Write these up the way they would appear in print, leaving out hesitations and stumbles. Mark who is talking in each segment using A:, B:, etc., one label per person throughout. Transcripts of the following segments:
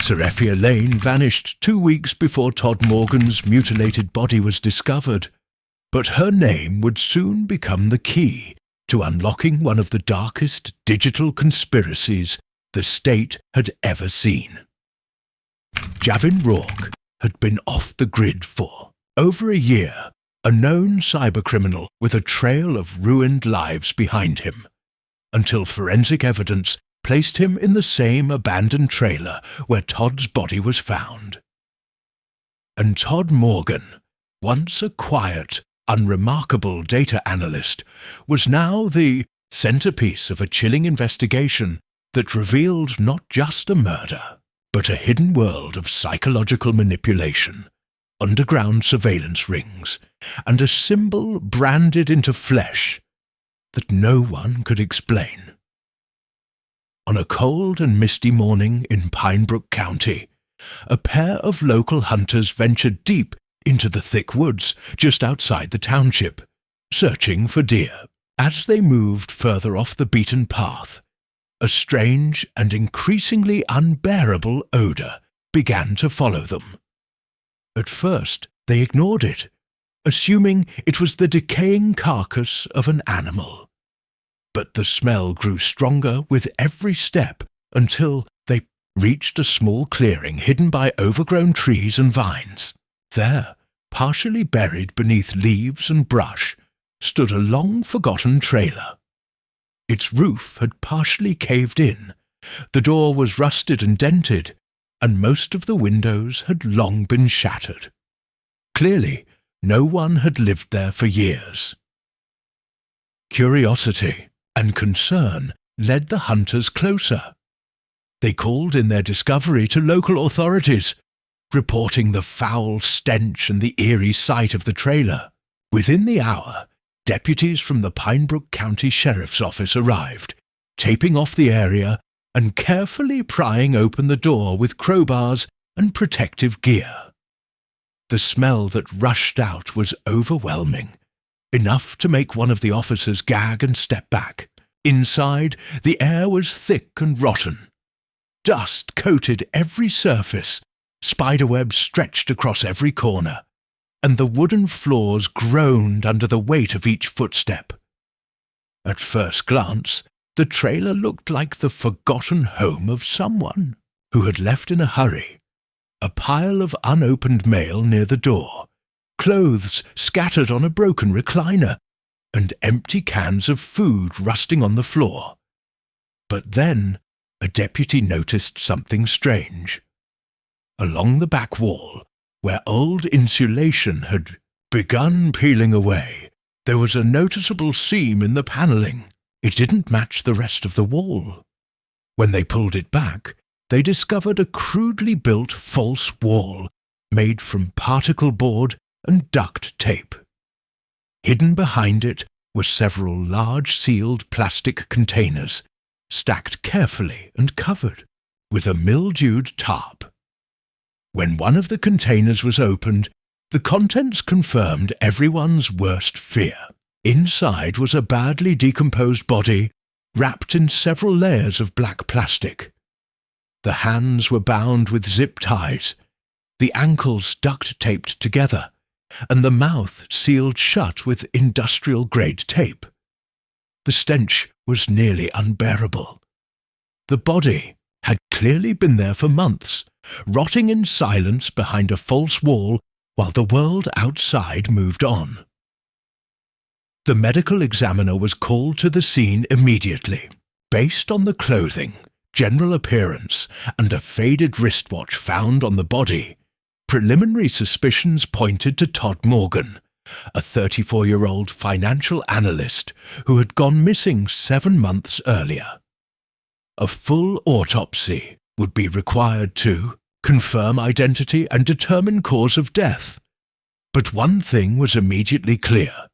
A: Seraphia Lane vanished 2 weeks before Todd Morgan's mutilated body was discovered, but her name would soon become the key to unlocking one of the darkest digital conspiracies the state had ever seen. Javin Rourke had been off the grid for over a year, a known cybercriminal with a trail of ruined lives behind him, until forensic evidence placed him in the same abandoned trailer where Todd's body was found. And Todd Morgan, once a quiet, unremarkable data analyst, was now the centerpiece of a chilling investigation that revealed not just a murder, but a hidden world of psychological manipulation, underground surveillance rings, and a symbol branded into flesh that no one could explain. On a cold and misty morning in Pinebrook County, a pair of local hunters ventured deep into the thick woods just outside the township, searching for deer. As they moved further off the beaten path, a strange and increasingly unbearable odor began to follow them. At first, they ignored it, assuming it was the decaying carcass of an animal. But the smell grew stronger with every step until they reached a small clearing hidden by overgrown trees and vines. There, partially buried beneath leaves and brush, stood a long-forgotten trailer. Its roof had partially caved in, the door was rusted and dented, and most of the windows had long been shattered. Clearly, no one had lived there for years. Curiosity and concern led the hunters closer. They called in their discovery to local authorities, reporting the foul stench and the eerie sight of the trailer. Within the hour, deputies from the Pinebrook County Sheriff's Office arrived, taping off the area and carefully prying open the door with crowbars and protective gear. The smell that rushed out was overwhelming, enough to make one of the officers gag and step back. Inside, the air was thick and rotten. Dust coated every surface, spiderwebs stretched across every corner, and the wooden floors groaned under the weight of each footstep. At first glance, the trailer looked like the forgotten home of someone who had left in a hurry. A pile of unopened mail near the door, clothes scattered on a broken recliner, and empty cans of food rusting on the floor. But then a deputy noticed something strange. Along the back wall, where old insulation had begun peeling away, there was a noticeable seam in the panelling. It didn't match the rest of the wall. When they pulled it back, they discovered a crudely built false wall made from particle board and duct tape. Hidden behind it were several large sealed plastic containers, stacked carefully and covered with a mildewed tarp. When one of the containers was opened, the contents confirmed everyone's worst fear. Inside was a badly decomposed body, wrapped in several layers of black plastic. The hands were bound with zip ties, the ankles duct-taped together, and the mouth sealed shut with industrial-grade tape. The stench was nearly unbearable. The body had clearly been there for months, rotting in silence behind a false wall while the world outside moved on. The medical examiner was called to the scene immediately. Based on the clothing, general appearance, and a faded wristwatch found on the body, preliminary suspicions pointed to Todd Morgan, a 34-year-old financial analyst who had gone missing 7 months earlier. A full autopsy would be required to confirm identity and determine cause of death. But one thing was immediately clear.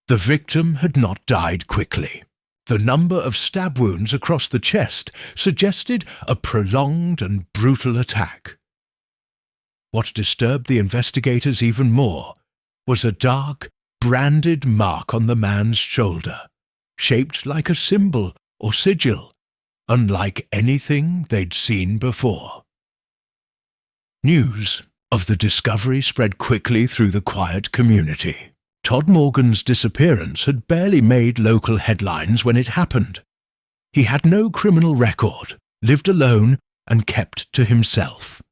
A: The victim had not died quickly. The number of stab wounds across the chest suggested a prolonged and brutal attack. What disturbed the investigators even more was a dark, branded mark on the man's shoulder, shaped like a symbol or sigil, unlike anything they'd seen before. News of the discovery spread quickly through the quiet community. Todd Morgan's disappearance had barely made local headlines when it happened. He had no criminal record, lived alone, and kept to himself.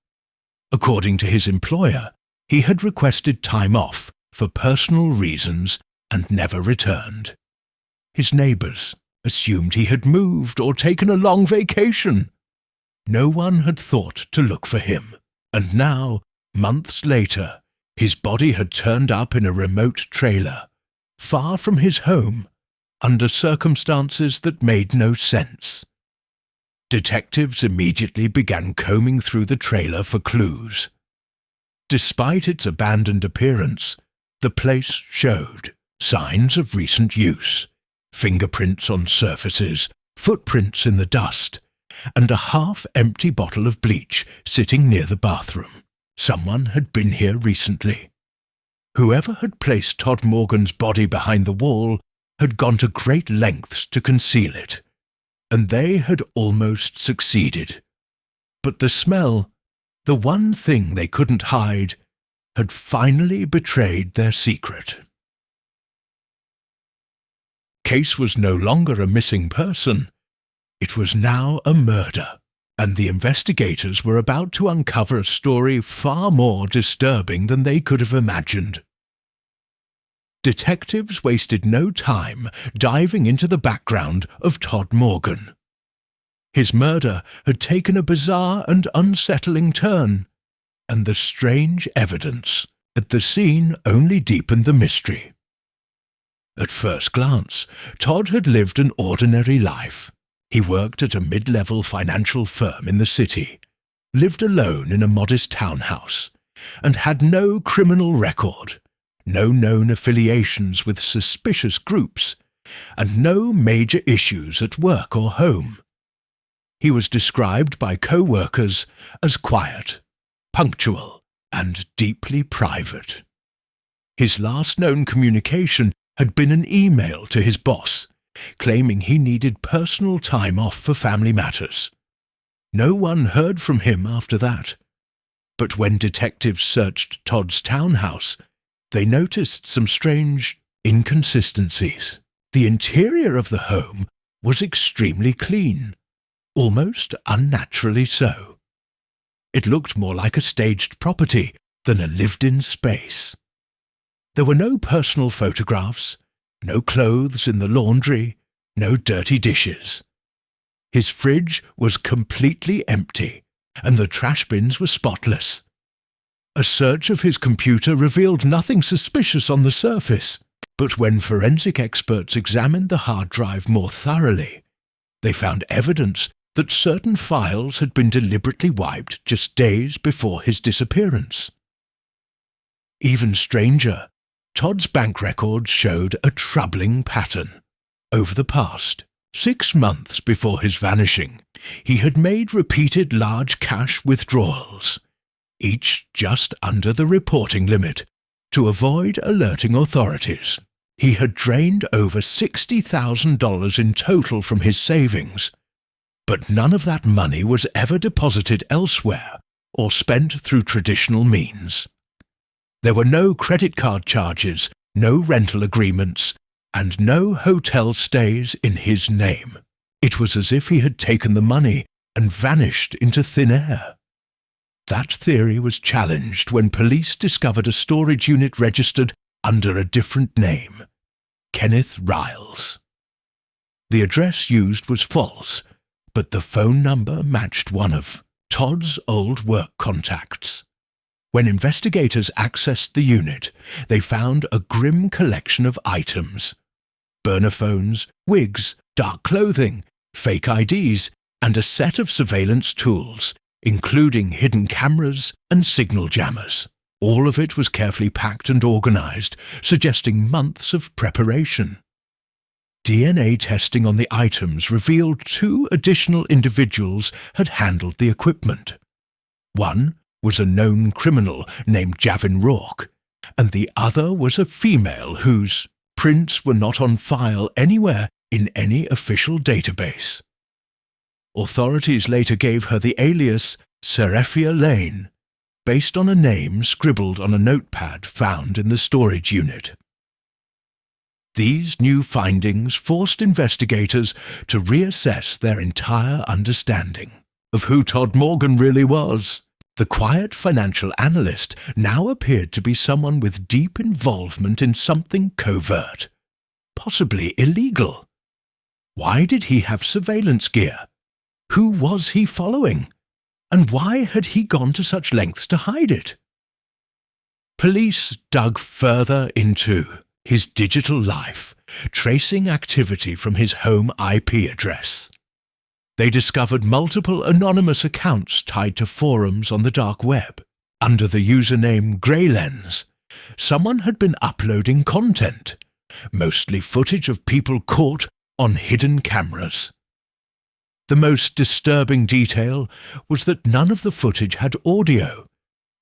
A: According to his employer, he had requested time off for personal reasons and never returned. His neighbours assumed he had moved or taken a long vacation. No one had thought to look for him, and now, months later, his body had turned up in a remote trailer, far from his home, under circumstances that made no sense. Detectives immediately began combing through the trailer for clues. Despite its abandoned appearance, the place showed signs of recent use, fingerprints on surfaces, footprints in the dust, and a half-empty bottle of bleach sitting near the bathroom. Someone had been here recently. Whoever had placed Todd Morgan's body behind the wall had gone to great lengths to conceal it, and they had almost succeeded. But the smell, the one thing they couldn't hide, had finally betrayed their secret. Case was no longer a missing person. It was now a murder, and the investigators were about to uncover a story far more disturbing than they could have imagined. Detectives wasted no time diving into the background of Todd Morgan. His murder had taken a bizarre and unsettling turn, and the strange evidence at the scene only deepened the mystery. At first glance, Todd had lived an ordinary life. He worked at a mid-level financial firm in the city, lived alone in a modest townhouse, and had no criminal record, no known affiliations with suspicious groups, and no major issues at work or home. He was described by co-workers as quiet, punctual, and deeply private. His last known communication had been an email to his boss, claiming he needed personal time off for family matters. No one heard from him after that. But when detectives searched Todd's townhouse, they noticed some strange inconsistencies. The interior of the home was extremely clean, almost unnaturally so. It looked more like a staged property than a lived-in space. There were no personal photographs, no clothes in the laundry, no dirty dishes. His fridge was completely empty, and the trash bins were spotless. A search of his computer revealed nothing suspicious on the surface, but when forensic experts examined the hard drive more thoroughly, they found evidence that certain files had been deliberately wiped just days before his disappearance. Even stranger, Todd's bank records showed a troubling pattern. Over the past 6 months before his vanishing, he had made repeated large cash withdrawals, each just under the reporting limit, to avoid alerting authorities. He had drained over $60,000 in total from his savings, but none of that money was ever deposited elsewhere or spent through traditional means. There were no credit card charges, no rental agreements, and no hotel stays in his name. It was as if he had taken the money and vanished into thin air. That theory was challenged when police discovered a storage unit registered under a different name, Kenneth Riles. The address used was false, but the phone number matched one of Todd's old work contacts. When investigators accessed the unit, they found a grim collection of items: burner phones, wigs, dark clothing, fake IDs, and a set of surveillance tools, including hidden cameras and signal jammers. All of it was carefully packed and organized, suggesting months of preparation. DNA testing on the items revealed 2 additional individuals had handled the equipment. One was a known criminal named Javin Rourke, and the other was a female whose prints were not on file anywhere in any official database. Authorities later gave her the alias Serafia Lane, based on a name scribbled on a notepad found in the storage unit. These new findings forced investigators to reassess their entire understanding of who Todd Morgan really was. The quiet financial analyst now appeared to be someone with deep involvement in something covert, possibly illegal. Why did he have surveillance gear? Who was he following? And why had he gone to such lengths to hide it? Police dug further into his digital life, tracing activity from his home IP address. They discovered multiple anonymous accounts tied to forums on the dark web. Under the username GreyLens, someone had been uploading content, mostly footage of people caught on hidden cameras. The most disturbing detail was that none of the footage had audio,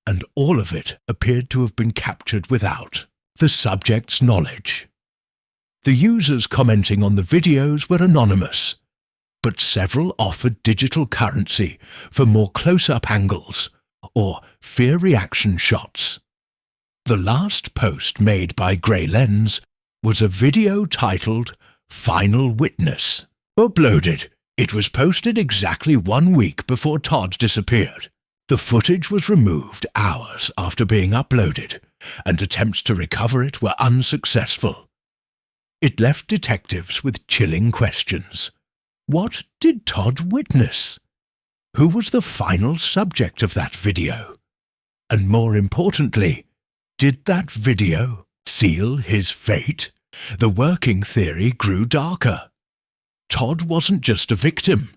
A: and all of it appeared to have been captured without the subject's knowledge. The users commenting on the videos were anonymous, but several offered digital currency for more close-up angles or fear reaction shots. The last post made by GreyLens was a video titled Final Witness. Uploaded. It was posted exactly 1 week before Todd disappeared. The footage was removed hours after being uploaded, and attempts to recover it were unsuccessful. It left detectives with chilling questions. What did Todd witness? Who was the final subject of that video? And more importantly, did that video seal his fate? The working theory grew darker. Todd wasn't just a victim.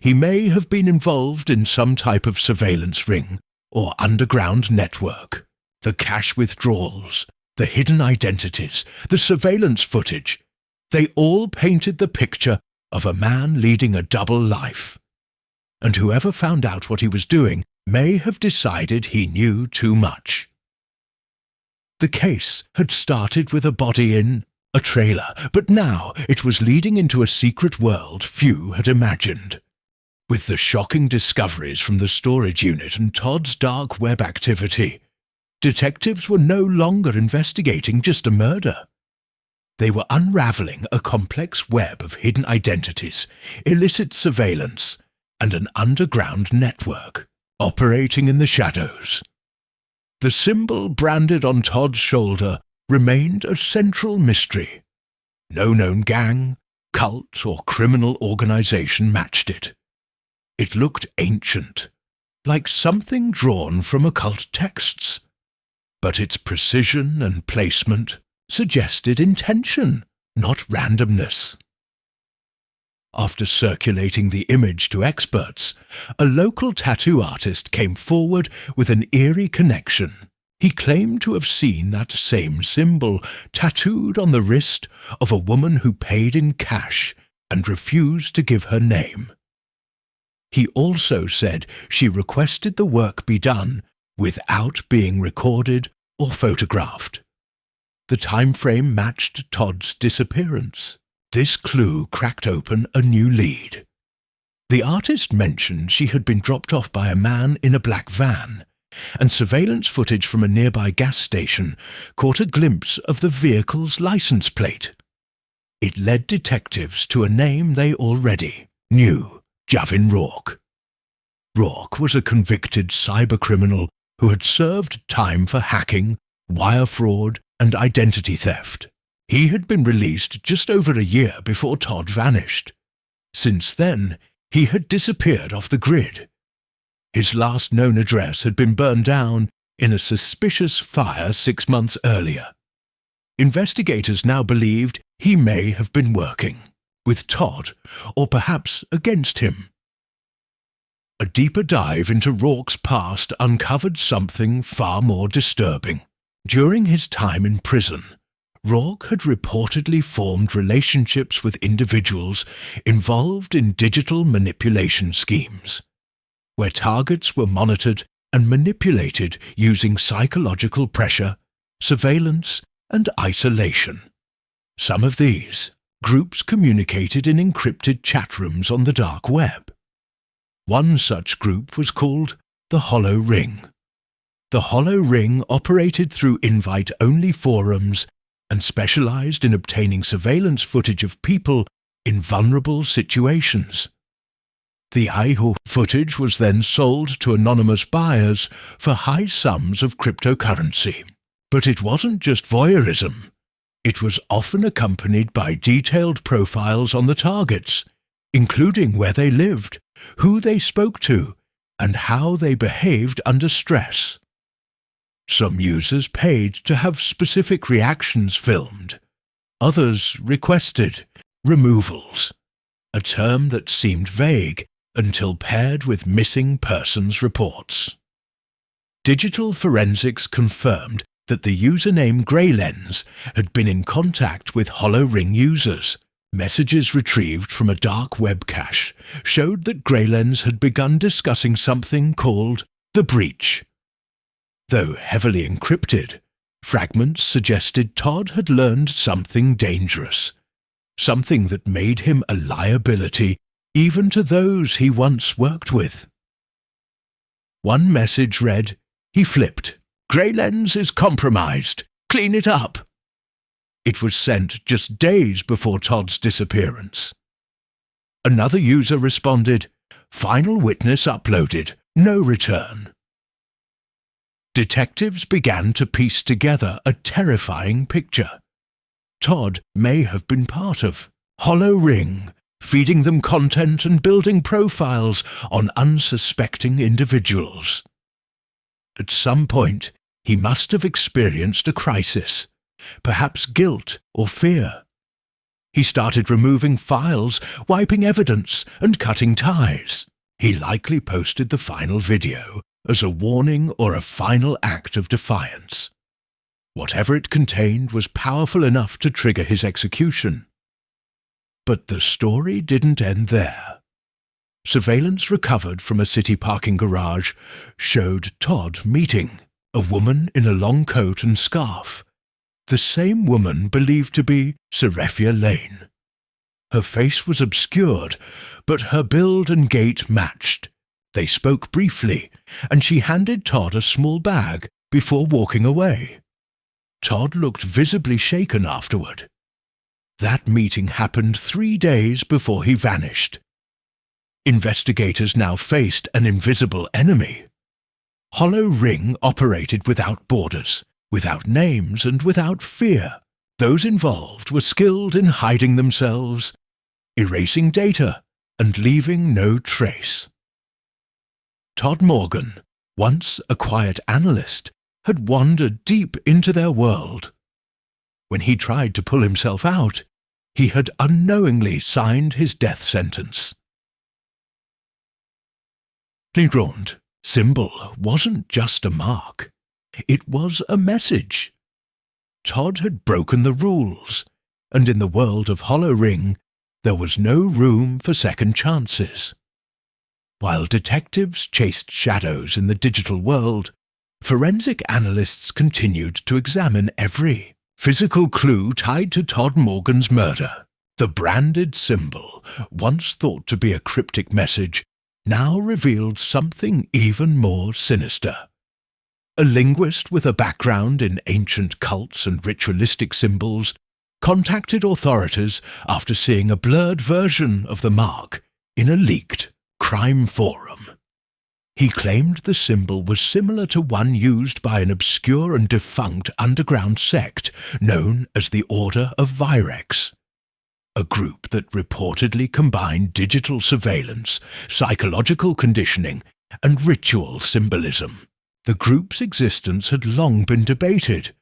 A: He may have been involved in some type of surveillance ring or underground network. The cash withdrawals, the hidden identities, the surveillance footage, they all painted the picture of a man leading a double life. And whoever found out what he was doing may have decided he knew too much. The case had started with a body in a trailer, but now it was leading into a secret world few had imagined. With the shocking discoveries from the storage unit and Todd's dark web activity, detectives were no longer investigating just a murder. They were unraveling a complex web of hidden identities, illicit surveillance, and an underground network operating in the shadows. The symbol branded on Todd's shoulder remained a central mystery. No known gang, cult, or criminal organization matched it. It looked ancient, like something drawn from occult texts. But its precision and placement suggested intention, not randomness. After circulating the image to experts, a local tattoo artist came forward with an eerie connection. He claimed to have seen that same symbol tattooed on the wrist of a woman who paid in cash and refused to give her name. He also said she requested the work be done without being recorded or photographed. The time frame matched Todd's disappearance. This clue cracked open a new lead. The artist mentioned she had been dropped off by a man in a black van, and surveillance footage from a nearby gas station caught a glimpse of the vehicle's license plate. It led detectives to a name they already knew: Javin Rourke. Rourke was a convicted cybercriminal who had served time for hacking, wire fraud, and identity theft. He had been released just over a year before Todd vanished. Since then, he had disappeared off the grid. His last known address had been burned down in a suspicious fire 6 months earlier. Investigators now believed he may have been working with Todd, or perhaps against him. A deeper dive into Rourke's past uncovered something far more disturbing. During his time in prison, Rourke had reportedly formed relationships with individuals involved in digital manipulation schemes, where targets were monitored and manipulated using psychological pressure, surveillance, and isolation. Some of these groups communicated in encrypted chat rooms on the dark web. One such group was called the Hollow Ring. the Hollow Ring operated through invite-only forums and specialized in obtaining surveillance footage of people in vulnerable situations. The IHO footage was then sold to anonymous buyers for high sums of cryptocurrency. But it wasn't just voyeurism. It was often accompanied by detailed profiles on the targets, including where they lived, who they spoke to, and how they behaved under stress. Some users paid to have specific reactions filmed. Others requested removals, a term that seemed vague until paired with missing persons reports. Digital forensics confirmed that the username Greylens had been in contact with Hollow Ring users. Messages retrieved from a dark web cache showed that Greylens had begun discussing something called the breach. Though heavily encrypted, fragments suggested Todd had learned something dangerous, something that made him a liability even to those he once worked with. One message read, he flipped, "Greylens is compromised. Clean it up." It was sent just days before Todd's disappearance. Another user responded, "Final witness uploaded. No return." Detectives began to piece together a terrifying picture. Todd may have been part of Hollow Ring, feeding them content and building profiles on unsuspecting individuals. At some point, he must have experienced a crisis, perhaps guilt or fear. He started removing files, wiping evidence, and cutting ties. He likely posted the final video as a warning or a final act of defiance. Whatever it contained was powerful enough to trigger his execution. But the story didn't end there. Surveillance recovered from a city parking garage showed Todd meeting a woman in a long coat and scarf, the same woman believed to be Serafia Lane. Her face was obscured, but her build and gait matched. They spoke briefly, and she handed Todd a small bag before walking away. Todd looked visibly shaken afterward. That meeting happened 3 days before he vanished. Investigators now faced an invisible enemy. Hollow Ring operated without borders, without names, and without fear. Those involved were skilled in hiding themselves, erasing data, and leaving no trace. Todd Morgan, once a quiet analyst, had wandered deep into their world. When he tried to pull himself out, he had unknowingly signed his death sentence. Legrand symbol wasn't just a mark. It was a message. Todd had broken the rules, and in the world of Hollow Ring, there was no room for second chances. While detectives chased shadows in the digital world, forensic analysts continued to examine every physical clue tied to Todd Morgan's murder. The branded symbol, once thought to be a cryptic message, now revealed something even more sinister. A linguist with a background in ancient cults and ritualistic symbols contacted authorities after seeing a blurred version of the mark in a leaked crime forum. He claimed the symbol was similar to one used by an obscure and defunct underground sect known as the Order of Virex, a group that reportedly combined digital surveillance, psychological conditioning, and ritual symbolism. The group's existence had long been debated,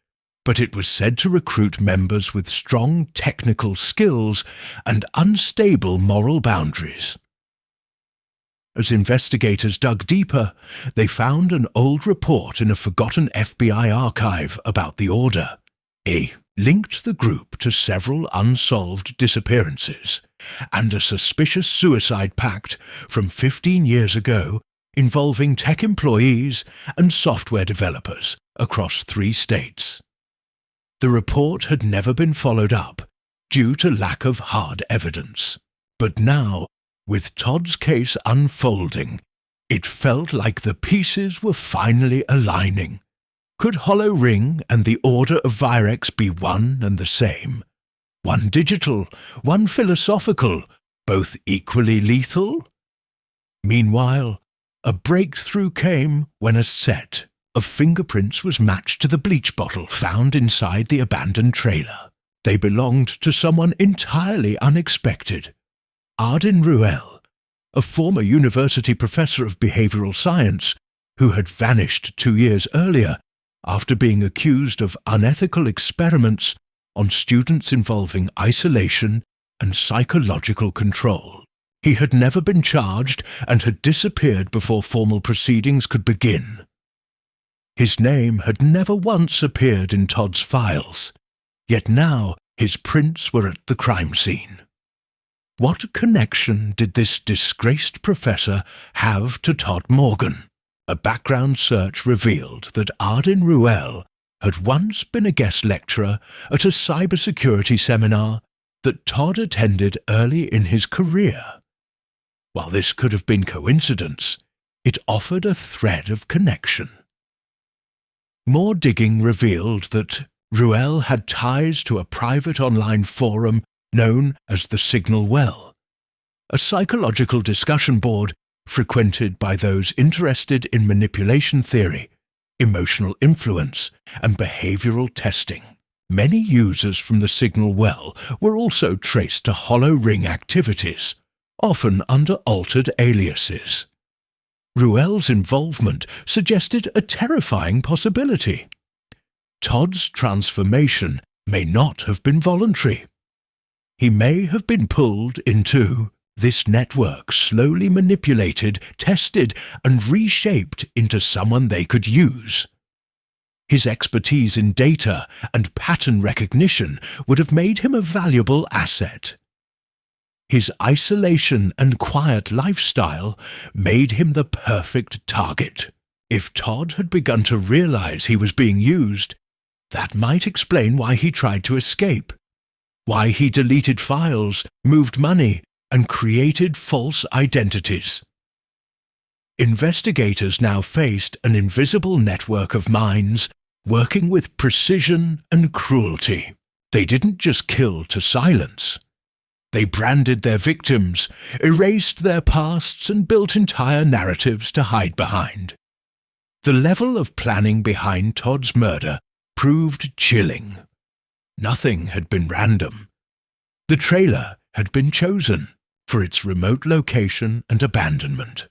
A: but it was said to recruit members with strong technical skills and unstable moral boundaries. As investigators dug deeper, they found an old report in a forgotten FBI archive about the Order. It linked the group to several unsolved disappearances and a suspicious suicide pact from 15 years ago involving tech employees and software developers across 3 states. The report had never been followed up due to lack of hard evidence. But now, with Todd's case unfolding, it felt like the pieces were finally aligning. Could Hollow Ring and the Order of Virex be one and the same? One digital, one philosophical, both equally lethal? Meanwhile, a breakthrough came when a set of fingerprints was matched to the bleach bottle found inside the abandoned trailer. They belonged to someone entirely unexpected. Ardin Ruel, a former university professor of behavioral science who had vanished 2 years earlier after being accused of unethical experiments on students involving isolation and psychological control. He had never been charged and had disappeared before formal proceedings could begin. His name had never once appeared in Todd's files, yet now his prints were at the crime scene. What connection did this disgraced professor have to Todd Morgan? A background search revealed that Ardin Ruel had once been a guest lecturer at a cybersecurity seminar that Todd attended early in his career. While this could have been coincidence, it offered a thread of connection. More digging revealed that Ruel had ties to a private online forum known as the Signal Well, a psychological discussion board frequented by those interested in manipulation theory, emotional influence, and behavioral testing. Many users from the Signal Well were also traced to Hollow Ring activities, often under altered aliases. Ruel's involvement suggested a terrifying possibility. Todd's transformation may not have been voluntary. He may have been pulled into this network, slowly manipulated, tested, and reshaped into someone they could use. His expertise in data and pattern recognition would have made him a valuable asset. His isolation and quiet lifestyle made him the perfect target. If Todd had begun to realize he was being used, that might explain why he tried to escape, why he deleted files, moved money, and created false identities. Investigators now faced an invisible network of minds working with precision and cruelty. They didn't just kill to silence. They branded their victims, erased their pasts, and built entire narratives to hide behind. The level of planning behind Todd's murder proved chilling. Nothing had been random. The trailer had been chosen for its remote location and abandonment.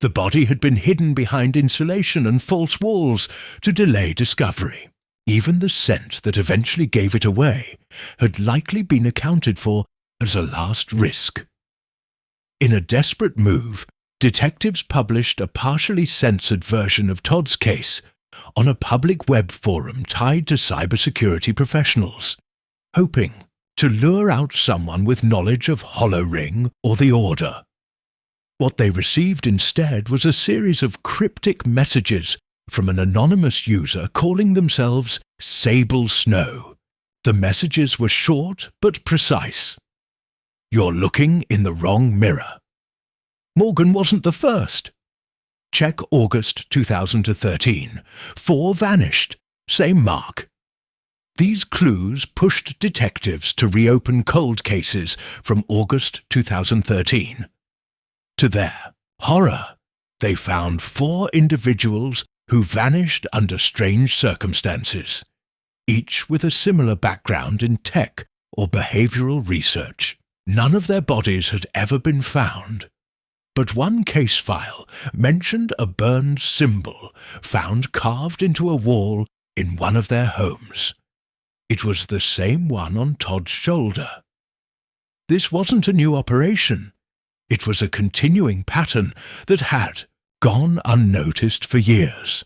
A: The body had been hidden behind insulation and false walls to delay discovery. Even the scent that eventually gave it away had likely been accounted for as a last risk. In a desperate move, detectives published a partially censored version of Todd's case on a public web forum tied to cybersecurity professionals, hoping to lure out someone with knowledge of Hollow Ring or the Order. What they received instead was a series of cryptic messages from an anonymous user calling themselves Sable Snow. The messages were short but precise. "You're looking in the wrong mirror." Morgan wasn't the first. Check August 2013. 4 vanished. Same mark. These clues pushed detectives to reopen cold cases from August 2013. To their horror, they found 4 individuals who vanished under strange circumstances, each with a similar background in tech or behavioral research. None of their bodies had ever been found, but one case file mentioned a burned symbol found carved into a wall in one of their homes. It was the same one on Todd's shoulder. This wasn't a new operation. It was a continuing pattern that had gone unnoticed for years.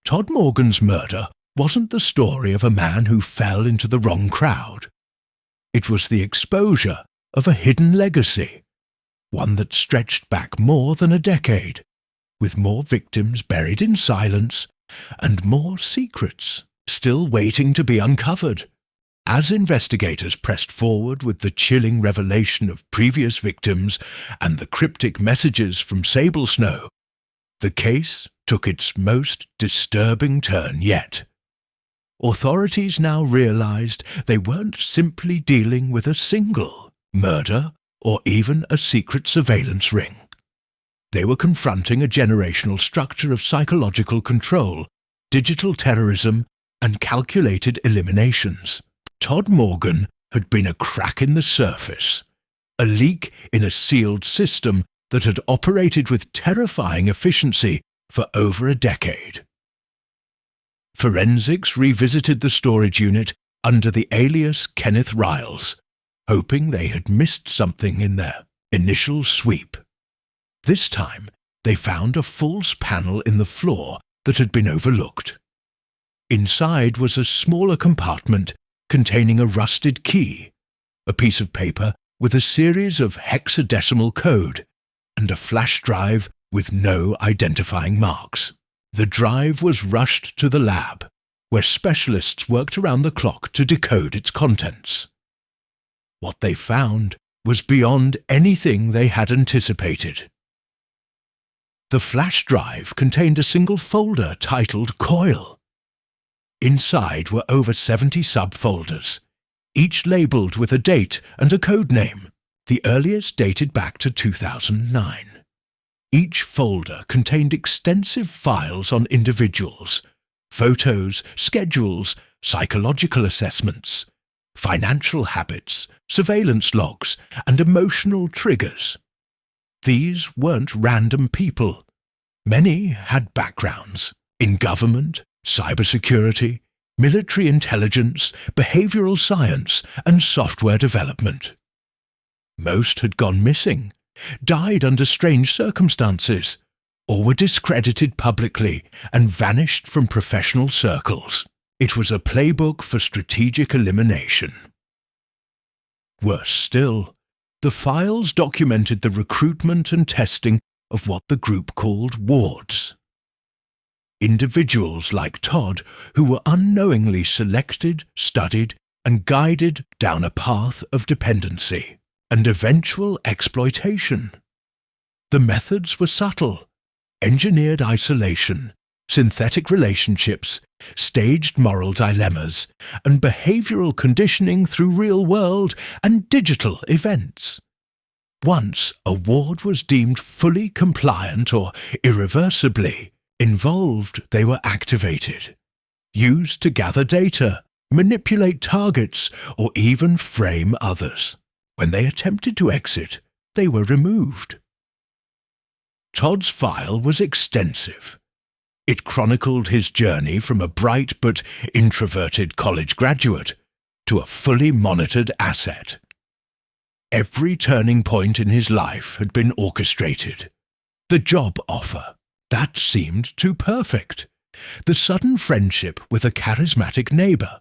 A: Todd Morgan's murder wasn't the story of a man who fell into the wrong crowd. It was the exposure of a hidden legacy, one that stretched back more than a decade, with more victims buried in silence and more secrets still waiting to be uncovered. As investigators pressed forward with the chilling revelation of previous victims and the cryptic messages from Sable Snow, the case took its most disturbing turn yet. Authorities now realized they weren't simply dealing with a single murder or even a secret surveillance ring. They were confronting a generational structure of psychological control, digital terrorism, and calculated eliminations. Todd Morgan had been a crack in the surface, a leak in a sealed system that had operated with terrifying efficiency for over a decade. Forensics revisited the storage unit under the alias Kenneth Riles, hoping they had missed something in their initial sweep. This time, they found a false panel in the floor that had been overlooked. Inside was a smaller compartment containing a rusted key, a piece of paper with a series of hexadecimal code, and a flash drive with no identifying marks. The drive was rushed to the lab, where specialists worked around the clock to decode its contents. What they found was beyond anything they had anticipated. The flash drive contained a single folder titled Coil. Inside were over 70 subfolders, each labeled with a date and a code name, the earliest dated back to 2009. Each folder contained extensive files on individuals, photos, schedules, psychological assessments, financial habits, surveillance logs, and emotional triggers. These weren't random people. Many had backgrounds in government, cybersecurity, military intelligence, behavioral science, and software development. Most had gone missing, died under strange circumstances, or were discredited publicly and vanished from professional circles. It was a playbook for strategic elimination. Worse still, the files documented the recruitment and testing of what the group called wards. Individuals like Todd who were unknowingly selected, studied, and guided down a path of dependency and eventual exploitation. The methods were subtle: engineered isolation, synthetic relationships, staged moral dilemmas, and behavioral conditioning through real-world and digital events. Once a ward was deemed fully compliant or irreversibly involved, they were activated, used to gather data, manipulate targets, or even frame others. When they attempted to exit, they were removed. Todd's file was extensive. It chronicled his journey from a bright but introverted college graduate to a fully monitored asset. Every turning point in his life had been orchestrated. The job offer, that seemed too perfect. The sudden friendship with a charismatic neighbor.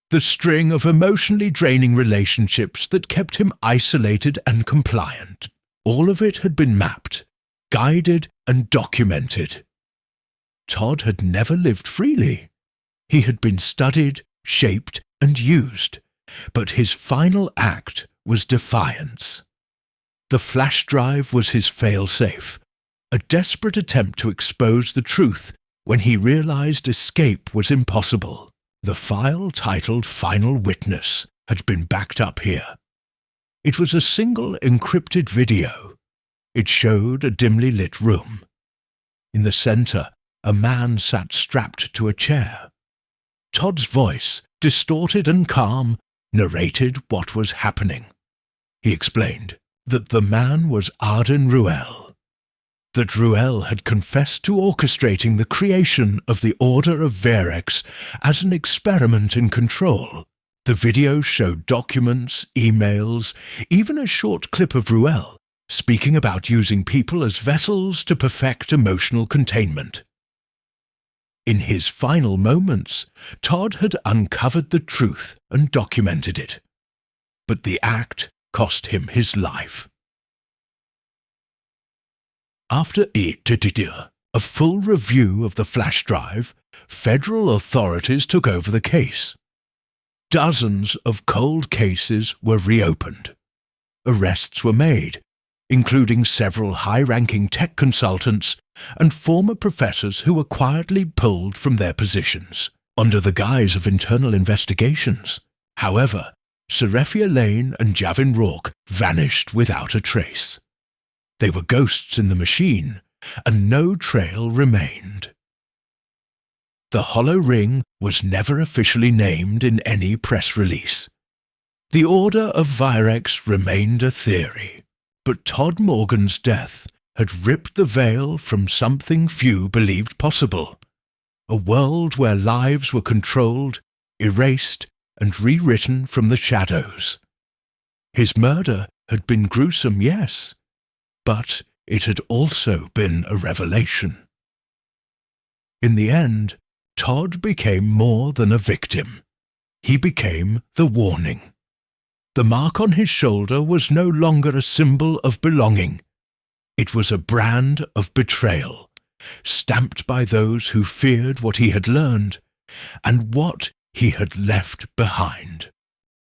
A: The string of emotionally draining relationships that kept him isolated and compliant. All of it had been mapped, guided, and documented. Todd had never lived freely. He had been studied, shaped, and used, but his final act was defiance. The flash drive was his fail-safe, a desperate attempt to expose the truth when he realized escape was impossible. The file titled Final Witness had been backed up here. It was a single encrypted video. It showed a dimly lit room. In the center, a man sat strapped to a chair. Todd's voice, distorted and calm, narrated what was happening. He explained that the man was Arden Ruel, that Ruel had confessed to orchestrating the creation of the Order of Varex as an experiment in control. The video showed documents, emails, even a short clip of Ruel speaking about using people as vessels to perfect emotional containment. In his final moments, Todd had uncovered the truth and documented it. But the act cost him his life. After a full review of the flash drive, federal authorities took over the case. Dozens of cold cases were reopened. Arrests were made, including several high-ranking tech consultants and former professors who were quietly pulled from their positions, under the guise of internal investigations. However, Serefia Lane and Javin Rourke vanished without a trace. They were ghosts in the machine, and no trail remained. The Hollow Ring was never officially named in any press release. The Order of Virex remained a theory, but Todd Morgan's death had ripped the veil from something few believed possible, a world where lives were controlled, erased, and rewritten from the shadows. His murder had been gruesome, yes, but it had also been a revelation. In the end, Todd became more than a victim. He became the warning. The mark on his shoulder was no longer a symbol of belonging. It was a brand of betrayal, stamped by those who feared what he had learned and what he had left behind.